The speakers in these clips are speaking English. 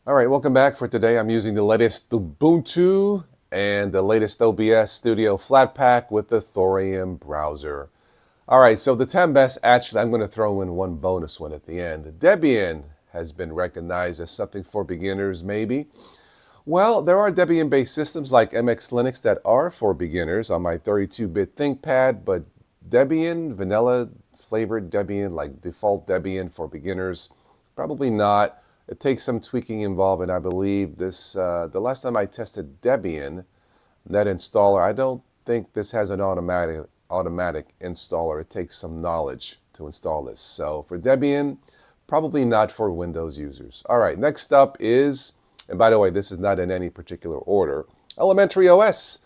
All right, welcome back. For today, I'm using the latest Ubuntu and the latest OBS Studio Flatpak with the Thorium browser. All right, so the 10 best, actually, I'm going to throw in one bonus one at the end. Debian has been recognized as something for beginners, maybe. Well, there are Debian-based systems like MX Linux that are for beginners on my 32-bit ThinkPad, but Debian, vanilla flavored Debian, like default Debian for beginners, probably not. It takes some tweaking involved, and I believe this, the last time I tested Debian, Net Installer, I don't think this has an automatic installer. It takes some knowledge to install this. So for Debian, probably not for Windows users. All right, next up is, and by the way, this is not in any particular order, Elementary OS.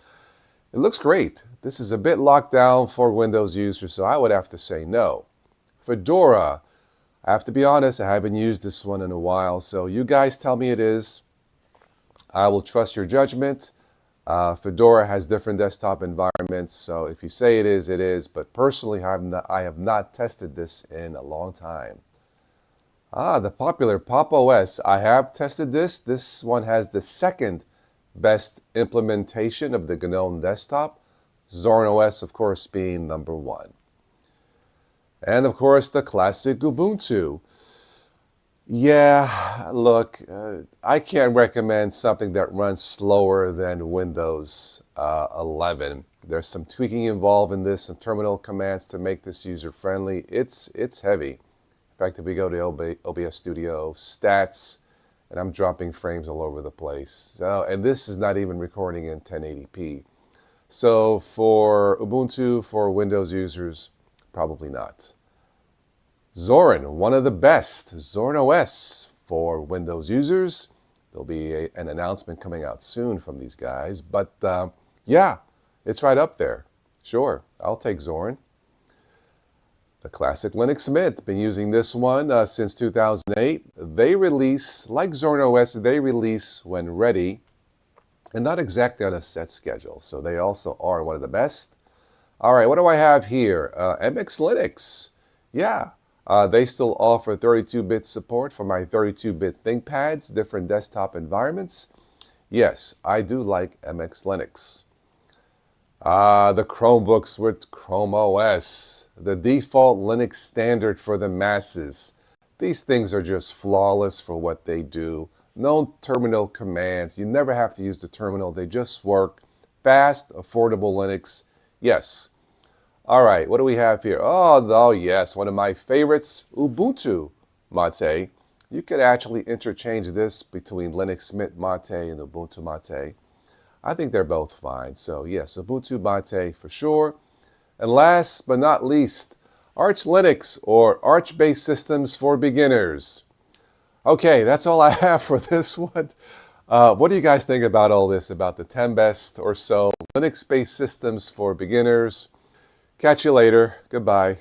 It looks great. This is a bit locked down for Windows users, so I would have to say no. Fedora, I have to be honest, I haven't used this one in a while, so you guys tell me it is. I will trust your judgment. Fedora has different desktop environments, so if you say it is, but personally I have not tested this in a long time. The popular Pop! OS, I have tested this. This one has the second best implementation of the GNOME desktop, Zorin OS, of course, being number one. And of course, the classic Ubuntu. Yeah, look, I can't recommend something that runs slower than Windows 11. There's some tweaking involved in this, some terminal commands to make this user-friendly. It's heavy. In fact, if we go to OBS Studio, Stats, and I'm dropping frames all over the place. So, and this is not even recording in 1080p. So for Ubuntu, for Windows users, probably not. Zorin, one of the best. Zorin OS for Windows users. There'll be an announcement coming out soon from these guys. But yeah, it's right up there. Sure, I'll take Zorin. The classic Linux Mint. Been using this one since 2008. They release, like Zorin OS, they release when ready and not exactly on a set schedule. So they also are one of the best. All right, what do I have here? MX Linux. Yeah, they still offer 32-bit support for my 32-bit ThinkPads, different desktop environments. Yes, I do like MX Linux. The Chromebooks with Chrome OS, the default Linux standard for the masses. These things are just flawless for what they do. No terminal commands. You never have to use the terminal. They just work. Fast, affordable Linux. Yes. All right, what do we have here? Oh, yes, one of my favorites, Ubuntu Mate. You could actually interchange this between Linux Mint Mate and Ubuntu Mate. I think they're both fine. So yes, Ubuntu Mate for sure. And last but not least, Arch Linux or Arch-based systems for beginners. Okay, that's all I have for this one. What do you guys think about all this, about the 10 best or so Linux-based systems for beginners? Catch you later. Goodbye.